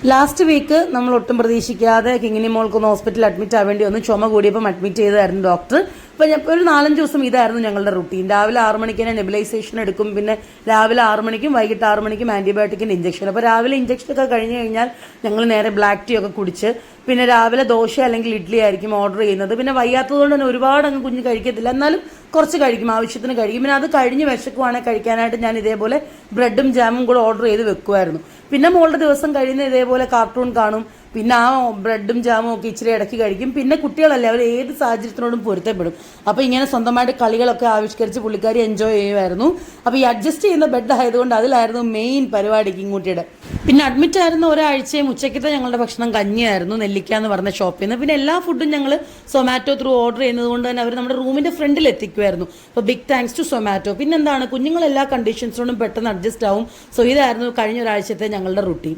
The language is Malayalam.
ലാസ്റ്റ് വീക്ക് നമ്മൾ ഒട്ടും പ്രതീക്ഷിക്കാതെ കിങ്ങിനി മോൾക്കൊന്ന് ഹോസ്പിറ്റലിൽ അഡ്മിറ്റ് ആവേണ്ടി വന്നു. ചുമ കൂടിയപ്പം അഡ്മിറ്റ് ചെയ്തായിരുന്നു ഡോക്ടർ. അപ്പോൾ ഒരു 4-5 ദിവസം ഇതായിരുന്നു ഞങ്ങളുടെ റുട്ടീൻ. രാവിലെ 6 മണിക്ക് തന്നെ നെബുലൈസേഷൻ എടുക്കും, പിന്നെ രാവിലെ 6 മണിക്കും വൈകിട്ട് 6 മണിക്കും ആൻറ്റിബയോട്ടിക്കിൻ്റെ ഇഞ്ചക്ഷൻ. അപ്പോൾ രാവിലെ ഇഞ്ചക്ഷനൊക്കെ കഴിഞ്ഞ് കഴിഞ്ഞാൽ ഞങ്ങൾ നേരെ ബ്ലാക്ക് ടീ ഒക്കെ കുടിച്ച് പിന്നെ രാവിലെ ദോശ അല്ലെങ്കിൽ ഇഡ്ഡലി ആയിരിക്കും ഓർഡർ ചെയ്യുന്നത്. പിന്നെ വയ്യാത്തതുകൊണ്ട് തന്നെ ഒരുപാട് അങ്ങ് കുഞ്ഞ് കഴിക്കത്തില്ല, എന്നാലും കുറച്ച് കഴിക്കും, ആവശ്യത്തിന് കഴിക്കും. പിന്നെ അത് കഴിഞ്ഞ് വിശക്കുവാണെങ്കിൽ കഴിക്കാനായിട്ട് ഞാൻ ഇതേപോലെ ബ്രെഡും ജാമും കൂടെ ഓർഡർ ചെയ്ത് വെക്കുമായിരുന്നു. പിന്നെ മോളുടെ ദിവസം കഴിയുന്ന ഇതേപോലെ കാർട്ടൂൺ കാണും, പിന്നെ ആ ബ്രെഡും ജാമും ഒക്കെ ഇച്ചിരി ഇടയ്ക്ക് കഴിക്കും. പിന്നെ കുട്ടികളല്ലേ, അവർ ഏത് സാഹചര്യത്തിനോടും പൊരുത്തപ്പെടും. അപ്പോൾ ഇങ്ങനെ സ്വന്തമായിട്ട് കളികളൊക്കെ ആവിഷ്കരിച്ച് പുള്ളിക്കാരി എൻജോയ് ചെയ്യുമായിരുന്നു. അപ്പോൾ ഈ അഡ്ജസ്റ്റ് ചെയ്യുന്ന ബെഡ് ആയതുകൊണ്ട് അതിലായിരുന്നു മെയിൻ പരിപാടി കിങ്ങൂട്ടിയുടെ. പിന്നെ അഡ്മിറ്റ് ആയിരുന്ന ഒരാഴ്ചയും ഉച്ചയ്ക്കത്തെ ഞങ്ങളുടെ ഭക്ഷണം കഞ്ഞിയായിരുന്നു, നെല്ലിക്ക എന്ന് പറഞ്ഞ ഷോപ്പിൽ നിന്ന്. പിന്നെ എല്ലാ ഫുഡും ഞങ്ങൾ സൊമാറ്റോ ത്രൂ ഓർഡർ ചെയ്യുന്നത് കൊണ്ട് തന്നെ അവർ നമ്മുടെ റൂമിൻ്റെ ഫ്രണ്ടിൽ എത്തിക്കുമായിരുന്നു. അപ്പോൾ ബിഗ് താങ്ക്സ് ടു സൊമാറ്റോ. പിന്നെ എന്താണ്, കുഞ്ഞുങ്ങൾ എല്ലാ കണ്ടീഷൻസിനോടും പെട്ടെന്ന് അഡ്ജസ്റ്റ് ആവും. സോ ഇതായിരുന്നു കഴിഞ്ഞ ഒരാഴ്ചത്തെ ഞങ്ങളുടെ റുട്ടീൻ.